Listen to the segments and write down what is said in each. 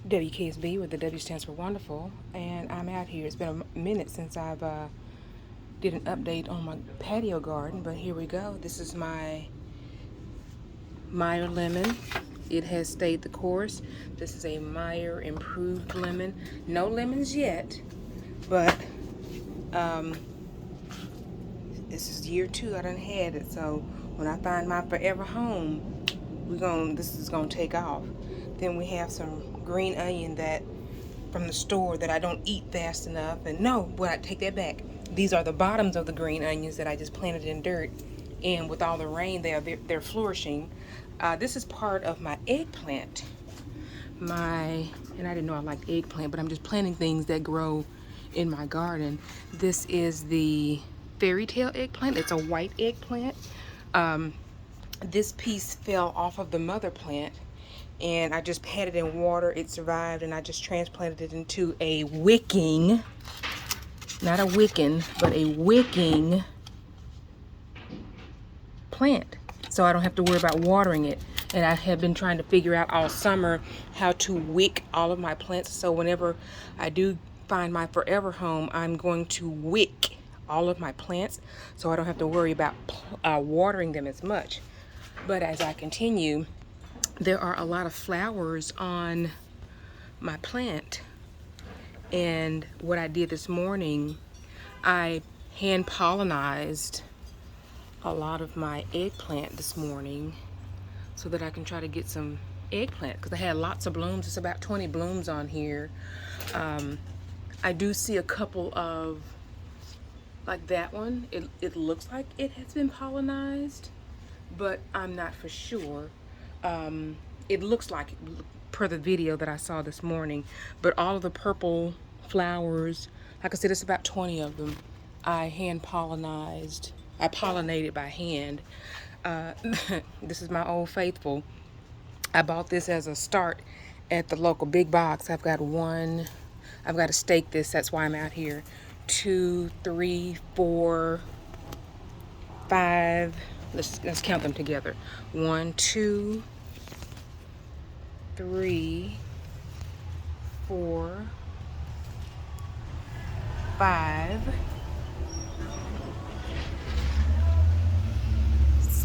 WKSB, where the W stands for wonderful, and I'm out here. It's been a minute since I've did an update on my patio garden, but here we go. This is my Meyer lemon. It has stayed the course. This is a Meyer improved lemon. No lemons yet, but this is year 2 I done had it, so when I find my forever home, this is gonna take off. Then we have some green onion that from the store that I don't eat fast enough. And no, but I take that back. These are the bottoms of the green onions that I just planted in dirt. And with all the rain, they're flourishing. This is part of my eggplant. And I didn't know I liked eggplant, but I'm just planting things that grow in my garden. This is the fairy tale eggplant. It's a white eggplant. This piece fell off of the mother plant, and I just had it in water. It survived, and I just transplanted it into a wicking, not a wiccan, but a wicking plant, so I don't have to worry about watering it. And I have been trying to figure out all summer how to wick all of my plants, so whenever I do find my forever home, I'm going to wick all of my plants so I don't have to worry about watering them as much. But as I continue, there are a lot of flowers on my plant, and what I did this morning, I hand pollinized a lot of my eggplant this morning so that I can try to get some eggplant, because I had lots of blooms. It's about 20 blooms on here. I do see a couple of, like that one, it looks like it has been pollinized, but I'm not for sure. It looks like it, per the video that I saw this morning, but all of the purple flowers, like I said, it's about 20 of them, I pollinated by hand. This is my Old Faithful. I bought this as a start at the local big box. I've got to stake this, that's why I'm out here. 2, 3, 4, 5, let's count them together. 1, 2, 3, 4, 5.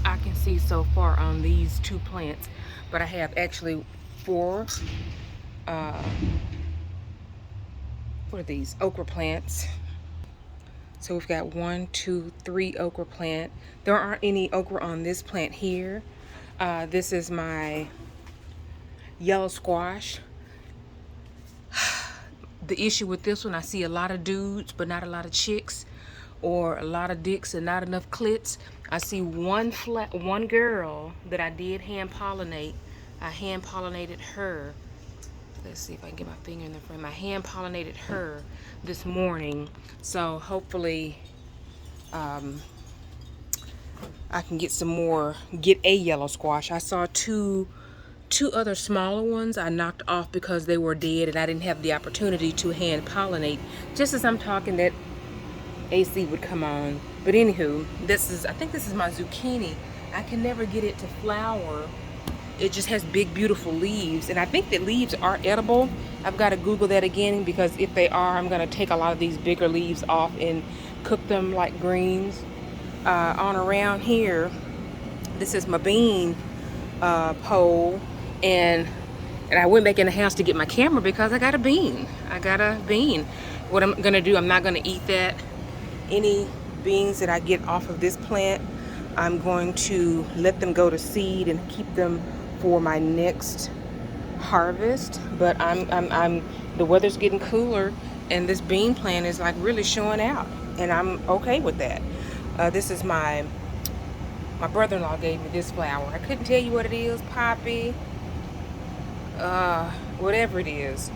I can see so far on these 2 plants, but I have actually 4 what are these, okra plants. So we've got 1, 2, 3 okra plant. There aren't any okra on this plant here. This is my yellow squash. The issue with this one, I see a lot of dudes but not a lot of chicks, or a lot of dicks and not enough clits. I see one girl that I did hand pollinate. I hand pollinated her. Let's see if I can get my finger in the frame. I hand pollinated her this morning, so hopefully I can get a yellow squash. I saw two other smaller ones I knocked off because they were dead and I didn't have the opportunity to hand pollinate. Just as I'm talking, that AC would come on. But anywho, I think this is my zucchini. I can never get it to flower. It just has big, beautiful leaves, and I think that leaves are edible. I've got to Google that again, because if they are, I'm going to take a lot of these bigger leaves off and cook them like greens. On around here, this is my bean pole, and I went back in the house to get my camera because I got a bean. What I'm going to do, I'm not going to eat that. Any beans that I get off of this plant, I'm going to let them go to seed and keep them for my next harvest. But the weather's getting cooler, and this bean plant is like really showing out, and I'm okay with that. This is my brother-in-law gave me this flower. I couldn't tell you what it is, poppy, whatever it is.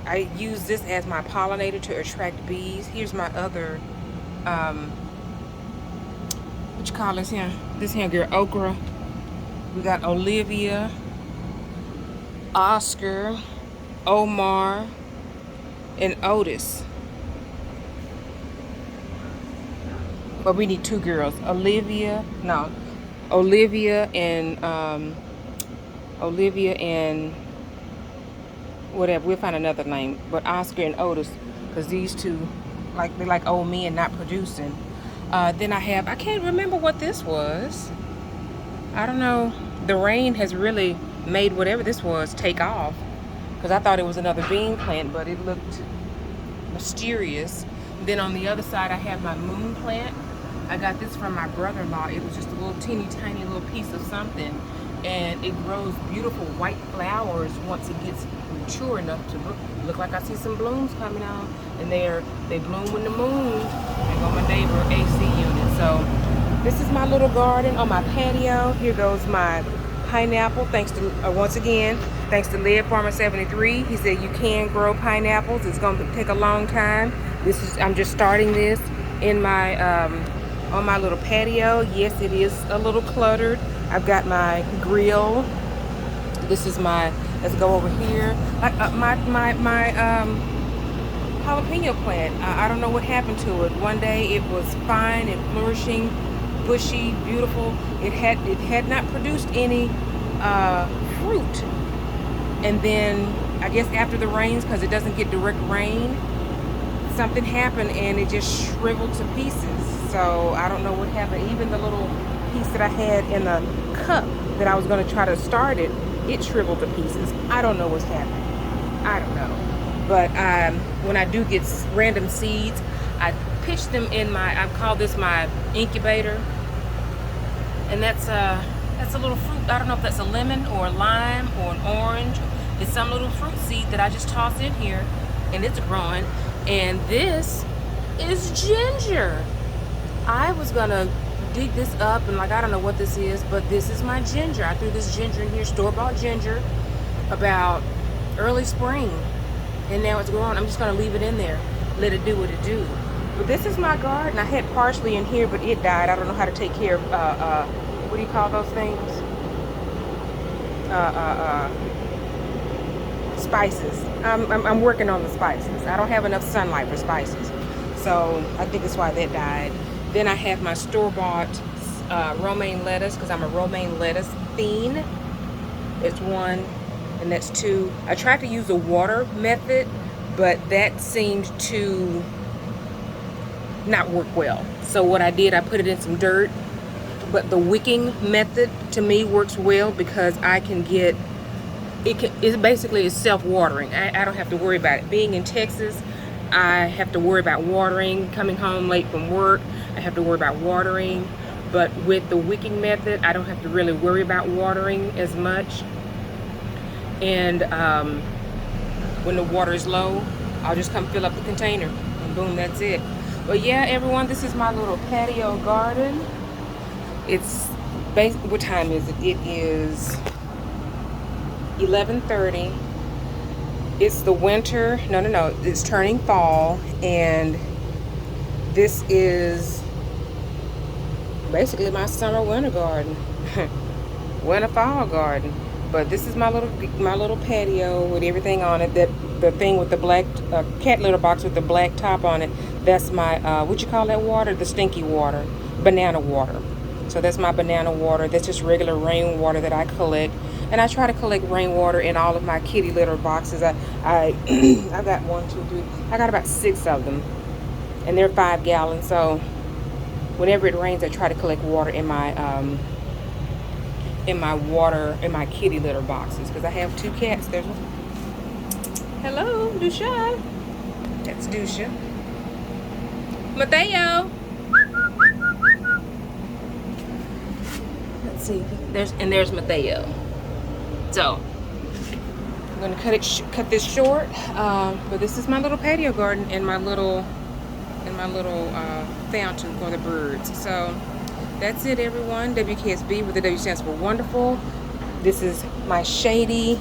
I use this as my pollinator to attract bees. Here's my other what you call this here? This here girl, okra. We got Olivia, Oscar, Omar, and Otis. But we need 2 girls. Olivia and whatever, we'll find another name, but Oscar and Otis, because these two, like, they're like old men not producing. Then I can't remember what this was. I don't know. The rain has really made whatever this was take off, because I thought it was another bean plant, but it looked mysterious. Then on the other side, I have my moon plant. I got this from my brother-in-law. It was just a little teeny tiny little piece of something, and it grows beautiful white flowers once it gets mature enough to look like I see some blooms coming out, and they bloom when the moon. There go my neighbor AC unit. So this is my little garden on my patio. Here goes my pineapple. Thanks to once again, thanks to Lead Farmer 73. He said you can grow pineapples. It's going to take a long time. I'm just starting this in my on my little patio. Yes, it is a little cluttered. I've got my grill. This is my, let's go over here. My jalapeno plant. I don't know what happened to it. One day it was fine and flourishing, bushy, beautiful. It had not produced any fruit. And then I guess after the rains, because it doesn't get direct rain, something happened and it just shriveled to pieces. So I don't know what happened. Even the little piece that I had in the cup that I was going to try to start it shriveled to pieces. I don't know what's happening. I don't know. But when I do get random seeds, I pitch them in I call this my incubator. And that's a little fruit. I don't know if that's a lemon or a lime or an orange. It's some little fruit seed that I just toss in here, and it's growing. And this is ginger. I was gonna dig this up and like, I don't know what this is, but this is my ginger. I threw this ginger in here, store-bought ginger, about early spring, and now it's growing. I'm just gonna leave it in there, let it do what it do. But this is my garden. I had parsley in here, but it died. I don't know how to take care of what do you call those things? Spices. I'm working on the spices. I don't have enough sunlight for spices, so I think that's why that died. Then I have my store-bought romaine lettuce, because I'm a romaine lettuce fiend. It's 1, and that's 2. I tried to use the water method, but that seemed to not work well. So what I did, I put it in some dirt. But the wicking method to me works well, because I can get it basically is self-watering. I don't have to worry about it. Being in Texas, I have to worry about watering. Coming home late from work, I have to worry about watering. But with the wicking method, I don't have to really worry about watering as much. And when the water is low, I'll just come fill up the container, and boom, that's it. But yeah, everyone, this is my little patio garden. It's what time is it? It is 11:30. It's the winter. No. It's turning fall, and this is basically my summer winter garden, winter fall garden. But this is my little patio with everything on it. The thing with the black cat litter box with the black top on it. That's my what you call that water? The stinky water, banana water. So that's my banana water. That's just regular rainwater that I collect. And I try to collect rainwater in all of my kitty litter boxes. I got 1, 2, 3. I got about 6 of them, and they're 5 gallons. So whenever it rains, I try to collect water in my kitty litter boxes, because I have 2 cats. There's one. Hello, Dusha. That's Dusha. Mateo. Let's see. There's Mateo. So I'm gonna cut this short. But this is my little patio garden and my little fountain for the birds. So that's it, everyone. WKSB, where the W stands for wonderful. This is my Shady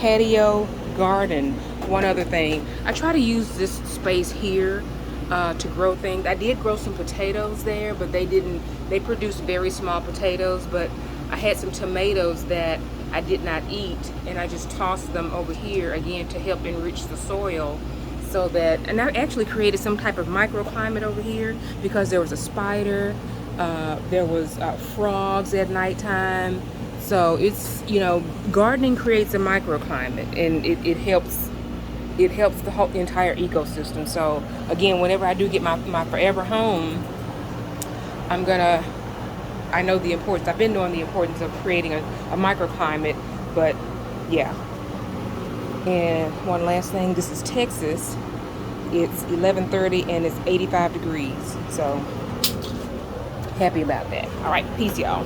patio garden. One other thing, I try to use this space here to grow things. I did grow some potatoes there, but they produced very small potatoes. But I had some tomatoes that I did not eat, and I just tossed them over here again to help enrich the soil. So that, and I actually created some type of microclimate over here, because there was a spider, there was frogs at nighttime. So it's, you know, gardening creates a microclimate, and it helps, it helps the whole entire ecosystem. So again, whenever I do get my forever home, I'm gonna, I know the importance, I've been knowing the importance of creating a microclimate, but yeah. And one last thing, this is Texas. It's 11:30 and it's 85 degrees. So happy about that. All right, peace, y'all.